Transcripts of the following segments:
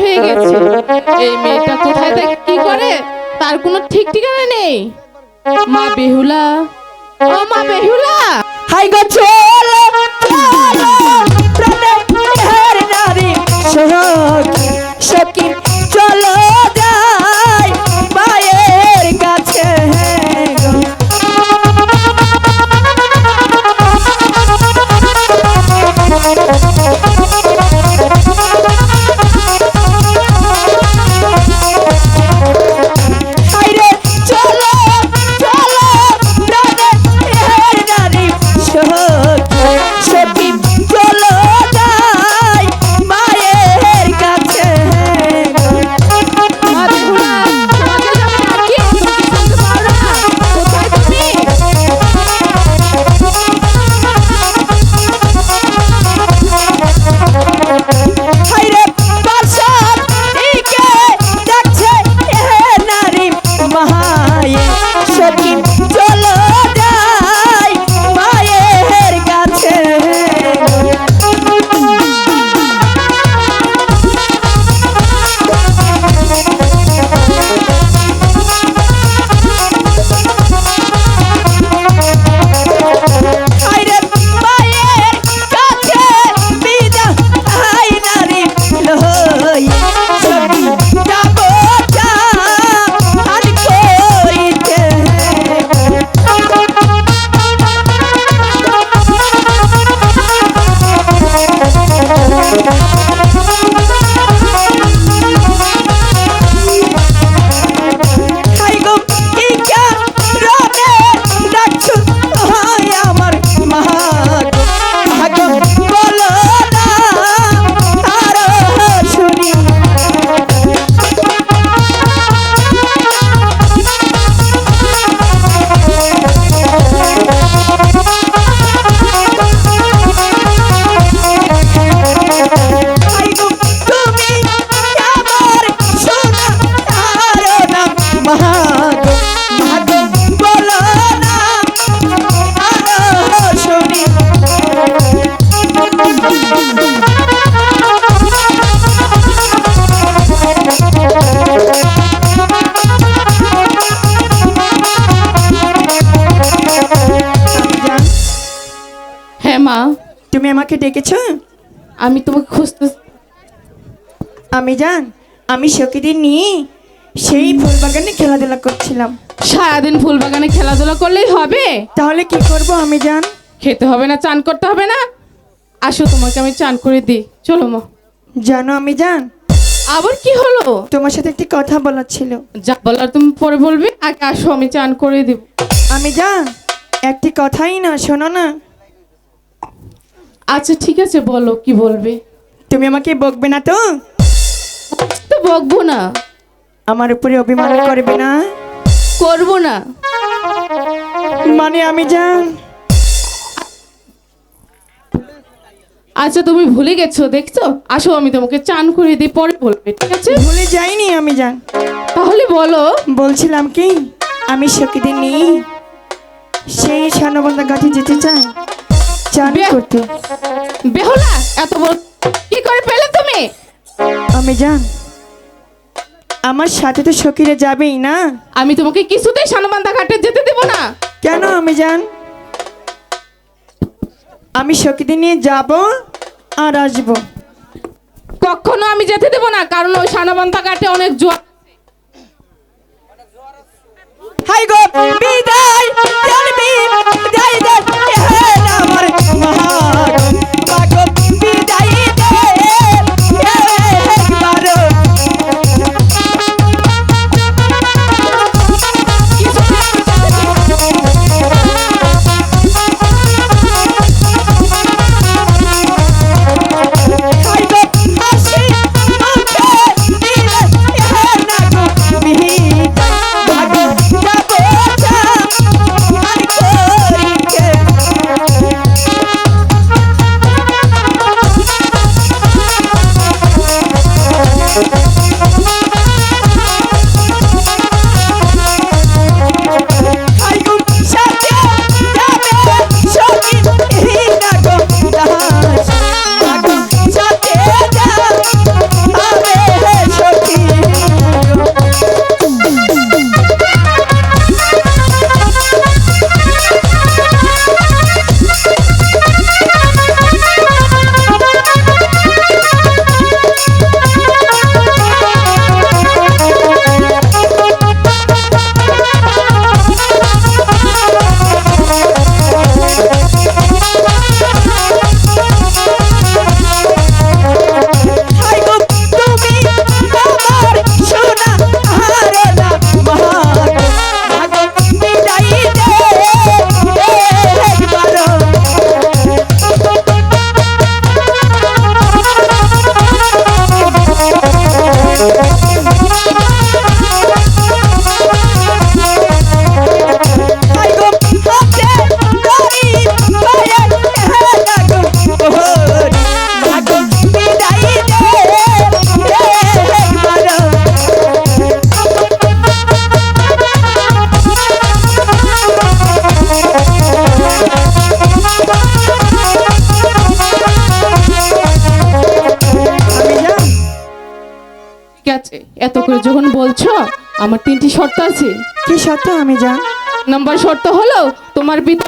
হয়ে গেছে। এই মেয়েটা কোথায় থাকে, কি করে, তার কোনো ঠিক ঠিকানা নেই। মা বেহুলা, ও মা বেহুলা, হাই গো চলো চলো প্রাণের নারী সখী সখী চলো যাই মায়ের কাছে গো। হাইরে চলো চলো প্রাণের নারী সখী সখী চলো যাই মায়ের কাছে গো। মা বেহুলা, তোমাকে যে আমি ডাকি, তুমি কি শুনতে পাও না? কোথায় তুমি? হাইরে বাসার দিকে যাচ্ছে নারী মায়ে সখী চলো যাই মায়ের কাছে হাইরে মায়ের কাছে বিদায় নারী লই সখী যাবো আর কইতে হাই গো কি কারণে ডাকছো হায় আমার মা গো বলো না আরো শুনি হাই গো তুমি আমার সোনা আরো না মা গো বলো না আরো শুনি হ্যাঁ মা, তুমি আমাকে ডেকেছো? আমি তোমাকে খুঁজতে। আমি জান আমি সখীদের নিয়ে সেই ফুল বাগানে খেলাধুলা করছিলাম। সারাদিন ফুল বাগানে খেলাধুলা করলেই হবে? তাহলে কি করব আমি জান? খেতে হবে না, চান করতে হবে না? আসো, তোমাকে আমি চান করে দিই, চলো মা। জানো আমি জান আবার কি হলো? তোমার সাথে একটি কথা বলার ছিল। যা বলার তুমি পরে বলবে, আগে আসো, আমি চান করে দিব। আমি জান একটি কথাই না, শোনো না। আচ্ছা ঠিক আছে, বলো কি বলবে। তুমি আমাকে বকবে না তো? তো বকবো না, আমার উপরে অভিমান করবে না? করবো না। মানে আমি জান আচ্ছা তুমি ভুলে গেছো, দেখছো? আসো, আমি তোমাকে চান করে দিই, পরে বলবে, ঠিক আছে? ভুলে যাইনি আমি জান। তাহলে বলো। বলছিলাম কি আমি সখীদের নিয়ে সেই সানবন্ধা ঘাটে যেতে চাই চান করতে। বেহুলা, এত বল কি করে পেলে তুমি? আমি জান আমার সাথে তো সখীরা যাবেই না। আমি তোমাকে কিছুতেই সানবান্ধা ঘাটে যেতে দেব না। কেন আমি জান? আমি সখীদের নিয়ে যাব আর আসব। কখনো আমি যেতে দেব না, কারণ ওই সানবান্ধা ঘাটে অনেক জোয়ার। হাই গো বিদায় জানবি বিদায় দে হে আমার মহাগো বিদায় দে একবার। হাই গো হাসি মুখে দিলে হে না গো বিদায় ভাগো যাবো আছে, এত করে যখন বলছো আমার 3টি শর্ত আছে। কি সত্য আমি জান? নাম্বার শর্ত হলো তোমার পিতা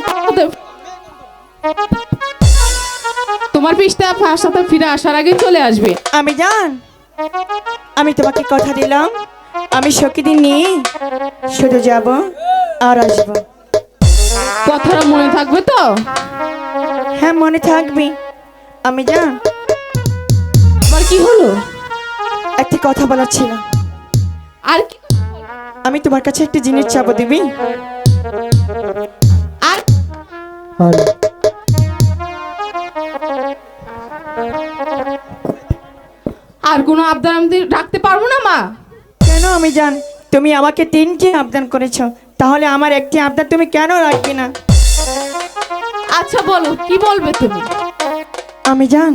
সাথে ফিরে আসার আগে চলে আসবে। আমি জান, আমি তোমাকে কথা দিলাম, আমি সখীদের নিয়ে শুধু যাব আর আসব। কথাটা মনে থাকবে তো? হ্যাঁ মনে থাকবি। আমি জান, আবার কি হলো? একটি কথা বলার ছিল। আর কি? আমি তোমার কাছে একটি জিনিস চাবো, দিবি? আর আর কোনো আবদার আমি রাখতে পারবো না মা। কেন আমি জান, তুমি আমাকে 3টি আবদার করেছো, তাহলে আমার একটি আবদার তুমি কেন রাখবে না? আচ্ছা বলো, কি বলবে তুমি? আমি জান,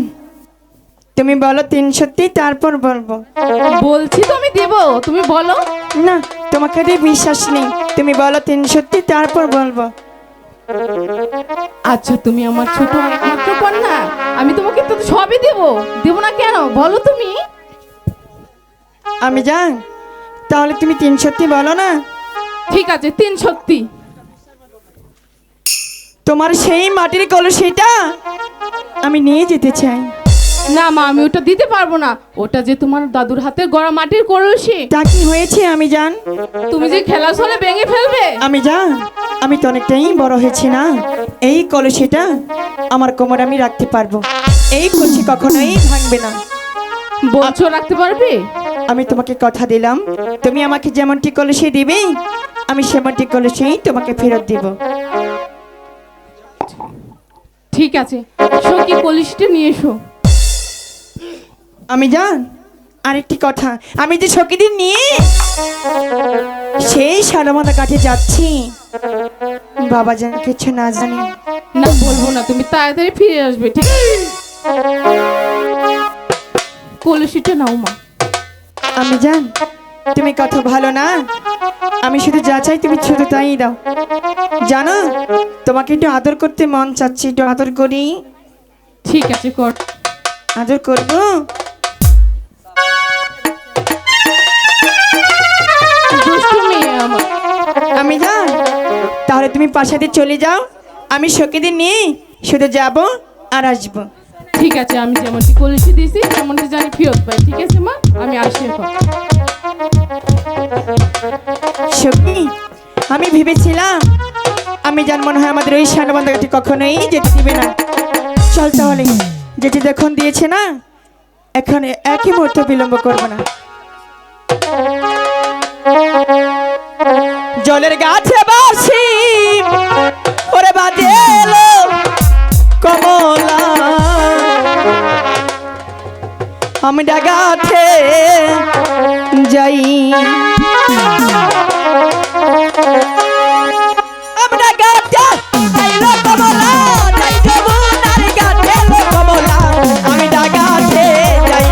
তুমি বলো 3 সত্যি, তারপর বলবো। বলছি তো আমি দেবো, তুমি বলো। না, তোমাকে দিয়ে বিশ্বাস নেই, তুমি বলো 3 সত্যি, তারপর বলবো। আচ্ছা তুমি আমার ছোট একমাত্র কন্যা, আমি তোমাকে তো সবই দেবো না কেন বলো তুমি? আমি জান, তাহলে তুমি 3 সত্যি বলো না। ঠিক আছে, 3 সত্যি। তোমার সেই মাটির কলসিটা আমি নিয়ে যেতে চাই। না মা, আমি ওটা দিতে পারবো না। ওটা যে তোমার দাদুর হাতে গড়া মাটির কলসি। তা কি হয়েছে আমি জান? তুমি যে খেলা চলে ভেঙে ফেলবে। আমি জান, আমি তো অনেকটাই বড় হয়েছি না, এই কলসিটা আমার কোমরে আমি রাখতে পারবো, এই কলসি কখনোই ভাঙবে না। বলছো রাখতে পারবে? আমি তোমাকে কথা দিলাম, তুমি আমাকে যেমনটি কলসি দিবে আমি সেমনটি কলসি তোমাকে ফেরত দিব। ঠিক আছে, সখী কলসিটা নিয়ে এসো। আমি জান, আরেকটি কথা, আমি যে সখীদের নিয়ে সেই সারমাদা কাঠে যাচ্ছি, বাবা যেন কিছু না জানি। না বলবো না, তুমি তাড়াতাড়ি ফিরে আসবে, ঠিক আছে? কলসিটা নাও মা। আমি জান, তুমি কত ভালো না, আমি শুধু যা চাই তুমি শুধু তাই দাও। জানো, তোমাকে একটু আদর করতে মন চাচ্ছে, একটু আদর করি। ঠিক আছে, কর। আদর করবো? দুষ্টু মেয়ে আমার। আমি জান, তাহলে তুমি পাশাতে চলে যাও, আমি সখীদের নিয়ে শুধু যাব আর আসবো। ঠিক আছে, আমি যেমনটি কলসি দিয়েছি তেমনটি জানি ফেরত পাই। ঠিক আছে মা, আমি আসি এখন। সখী, আমি ভেবেছিলাম আমি জান মনে হয় আমাদের ওই সানবন্ধাটি কখনোই যেতে দিবে না। চল তাহলে, যেটি দেখুন দিয়েছে না, এখন একই মুহূর্তে বিলম্ব করবো না। জলের গাছে বাসি ওরে বাজে এলো কমলা, আমি ডাগাতে যাই, আমরা গাতে যাইলো কমলা, যাই যমুনার গাতে এলো কমলা, আমি ডাগাতে যাই।